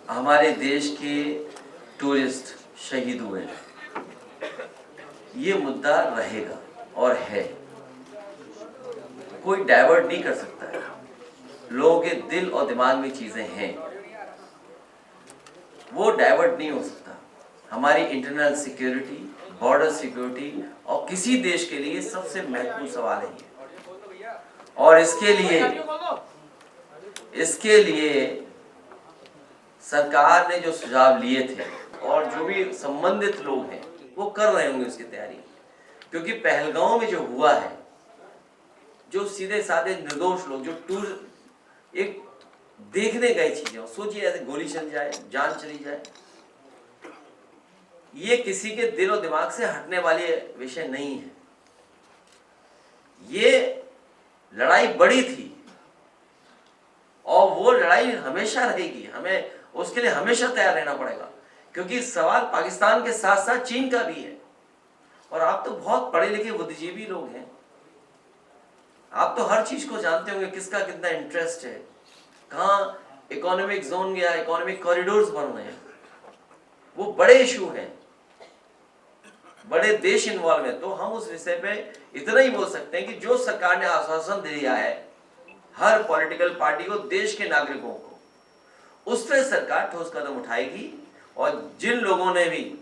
हमारे देश के टूरिस्ट शहीद हुए हैं, ये मुद्दा रहेगा और है, कोई डाइवर्ट नहीं कर सकता है। लोगों के दिल और दिमाग में चीजें हैं, वो डाइवर्ट नहीं हो सकता। हमारी इंटरनल सिक्योरिटी, बॉर्डर सिक्योरिटी और किसी देश के लिए सबसे महत्वपूर्ण सवाल है ये। और इसके लिए सरकार ने जो सुझाव लिए थे और जो भी संबंधित लोग हैं वो कर रहे होंगे उसकी तैयारी, क्योंकि पहलगांव में जो हुआ है, जो सीधे साधे निर्दोष लोग जो टूर एक देखने गए चीजें, सोचिए ऐसे गोली चल जाए, जान चली जाए, ये किसी के दिल और दिमाग से हटने वाले विषय नहीं है। ये लड़ाई बड़ी थी और वो लड़ाई हमेशा रहेगी, हमें उसके लिए हमेशा तैयार रहना पड़ेगा, क्योंकि सवाल पाकिस्तान के साथ साथ चीन का भी है। और आप तो बहुत पढ़े लिखे बुद्धिजीवी लोग हैं, आप तो हर चीज को जानते होंगे, किसका कितना इंटरेस्ट है, कहाँ इकोनॉमिक जोन या इकोनॉमिक कॉरिडोर्स बन रहे हैं, वो बड़े इशू हैं, बड़े देश इन्वॉल्व है। तो हम उस विषय पे इतना ही बोल सकते हैं कि जो सरकार ने आश्वासन दिया है हर पॉलिटिकल पार्टी को, देश के नागरिकों को, उस पर सरकार ठोस कदम उठाएगी। और जिन लोगों ने भी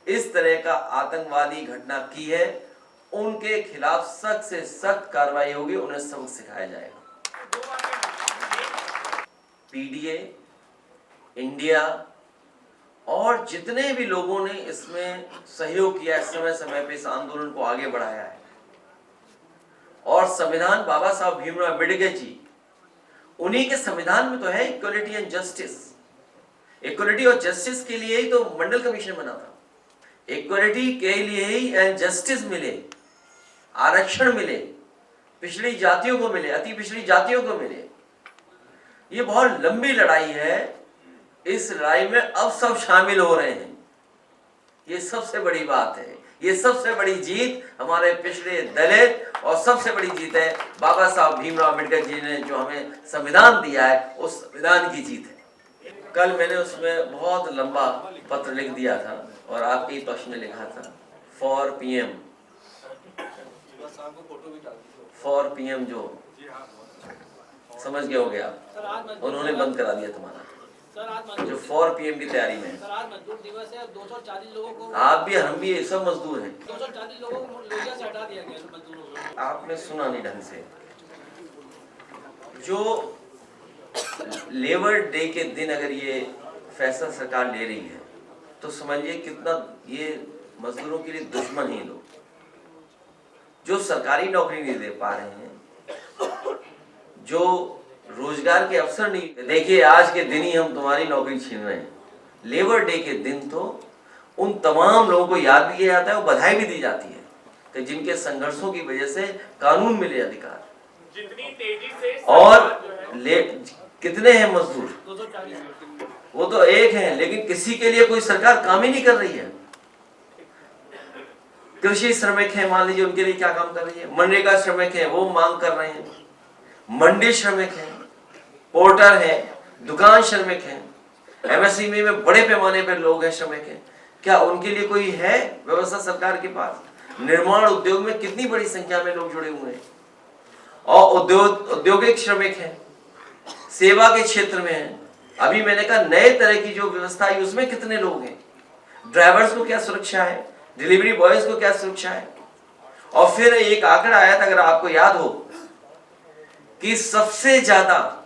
इस तरह का आतंकवादी घटना की है, उनके खिलाफ सख्त से सख्त कार्रवाई होगी, उन्हें सबक सिखाया जाएगा। पीडीए, इंडिया और जितने भी लोगों ने इसमें सहयोग किया है, समय समय पे इस आंदोलन को आगे बढ़ाया है, और संविधान बाबा साहब भीमराव अम्बेडकर जी, उन्हीं के संविधान में तो है इक्वलिटी एंड जस्टिस। इक्वलिटी और जस्टिस के लिए ही तो मंडल कमीशन बना था, इक्वलिटी के लिए ही एंड जस्टिस मिले, आरक्षण मिले, पिछड़ी जातियों को मिले, अति पिछड़ी जातियों को मिले। ये बहुत लंबी लड़ाई है, इस लड़ाई में अब सब शामिल हो रहे हैं, ये सबसे बड़ी बात है, ये सबसे बड़ी जीत हमारे पिछड़े दलित, और सबसे बड़ी जीत है बाबा साहब भीमराव अम्बेडकर जी ने जो हमें संविधान दिया है, उस संविधान की जीत है। कल मैंने उसमें बहुत लंबा पत्र लिख दिया था और आपके ही पक्ष में लिखा था, फॉर पीएम जो समझ गए होगे आप, उन्होंने बंद करा दिया तुम्हारा, जो फॉर पीएम की तैयारी में। सर आज मजदूर दिवस है, 240 लोगों को, आप भी हम भी सब मजदूर हैं, 240 लोगों को लोहिया से हटा दिया गया मजदूरों को। आपने सुना नहीं ढंग से। जो लेबर डे के दिन अगर ये फैसला सरकार ले रही है, तो समझिए कितना ये मजदूरों के लिए दुश्मन ही लोग, जो सरकारी नौकरी नहीं दे पा रहे हैं, जो रोजगार के अवसर नहीं। देखिए आज के दिन ही हम तुम्हारी नौकरी छीन रहे हैं, लेबर डे के दिन तो उन तमाम लोगों को याद भी किया जाता है और बधाई भी दी जाती है कि जिनके संघर्षों की वजह से कानून मिले अधिकार। जितनी तेजी से और कितने हैं मजदूर, 240, वो तो एक हैं, लेकिन किसी के लिए कोई सरकार काम ही नहीं कर रही है। कृषि श्रमिक हैं, मान लीजिए, उनके लिए क्या काम कर रही है? मनरेगा श्रमिक हैं, वो मांग कर रहे हैं। मंडी श्रमिक हैं, पोर्टर हैं, दुकान श्रमिक हैं, एमएसएमई में बड़े पैमाने पर लोग हैं, श्रमिक हैं। क्या उनके लिए कोई है व्यवस्था सरकार के पास? निर्माण उद्योग में कितनी बड़ी संख्या में लोग जुड़े हुए हैं, और औद्योगिक श्रमिक हैं, सेवा के क्षेत्र में हैं। अभी मैंने कहा नए तरह की जो व्यवस्था है उसमें कितने लोग हैं? ड्राइवर्स को क्या सुरक्षा है, डिलीवरी बॉयज को क्या सुरक्षा है? और फिर एक आंकड़ा आया था, अगर आपको याद हो, कि सबसे ज्यादा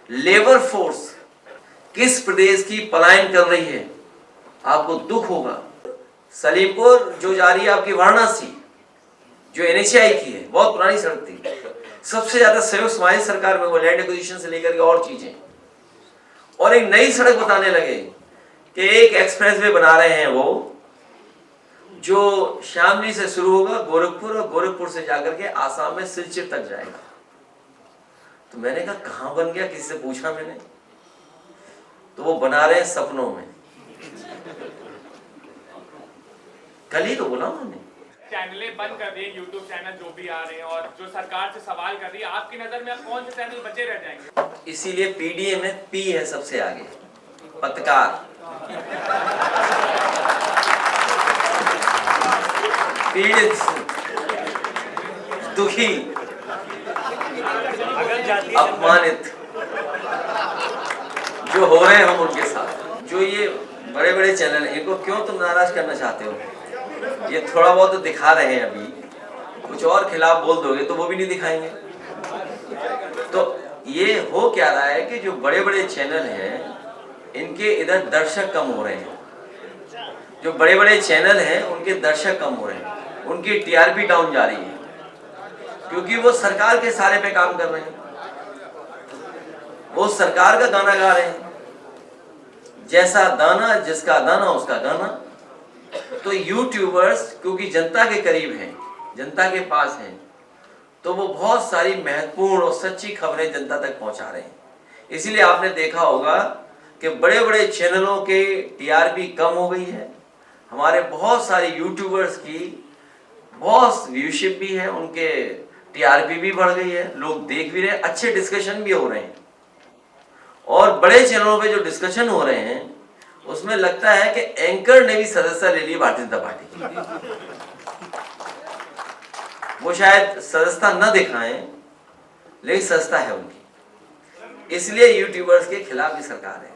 लेबर फोर्स किस प्रदेश की पलायन कर रही है? आपको दुख होगा, सलीमपुर जो जा रही है आपकी वाराणसी, जो एनएचआई की है, बहुत पुरानी सड़क थी, सबसे ज्यादा सहयोग समाज सरकार में, वो लैंड एक्विजिशन से लेकर के और चीजें। और एक नई सड़क बताने लगे कि एक एक्सप्रेसवे बना रहे हैं वो, जो शामली से शुरू होगा गोरखपुर, और गोरखपुर से जाकर के आसाम में सिलचर तक जाएगा। तो मैंने कहा कहां बन गया, किससे पूछा मैंने, तो वो बना रहे हैं सपनों में। कल ही तो बोला उन्होंने। चैनलें बंद कर दिए, यूट्यूब चैनल जो भी आ रहे हैं, और जो सरकार से सवाल कर रही है, आपकी नजर में अब कौन से चैनल बचे रह जाएंगे? इसीलिए पीडीए में पी है सबसे आगे, पत्रकार, पीड़ित, दुखी, अपमानित जो हो रहे हैं हम उनके साथ। जो ये बड़े बड़े चैनल हैं, इनको क्यों तुम नाराज करना चाहते हो? ये थोड़ा बहुत तो दिखा रहे हैं, अभी कुछ और खिलाफ बोल दोगे तो वो भी नहीं दिखाएंगे। तो ये हो क्या रहा है कि जो बड़े बड़े चैनल हैं इनके इधर दर्शक कम हो रहे हैं। जो बड़े बड़े चैनल हैं उनके दर्शक कम हो रहे हैं, उनकी टीआरपी डाउन जा रही है, क्योंकि वो सरकार के सारे पे काम कर रहे हैं, वो सरकार का गाना गा रहे हैं, जैसा दाना जिसका दाना उसका गाना। तो यूट्यूबर्स क्योंकि जनता के करीब हैं, जनता के पास हैं, तो वो बहुत सारी महत्वपूर्ण और सच्ची खबरें जनता तक पहुंचा रहे हैं। इसीलिए आपने देखा होगा कि बड़े बड़े चैनलों के टीआरपी कम हो गई है, हमारे बहुत सारे यूट्यूबर्स की बहुत व्यूशिप भी है, उनके टीआरपी भी बढ़ गई है, लोग देख भी रहे हैं, अच्छे डिस्कशन भी हो रहे हैं। और बड़े चैनलों पे जो डिस्कशन हो रहे हैं उसमें लगता है कि एंकर ने भी सदस्यता ले ली भारतीय जनता पार्टी की। वो शायद सदस्यता न दिखाएं, लेकिन सदस्यता है उनकी, इसलिए यूट्यूबर्स के खिलाफ भी सरकार है।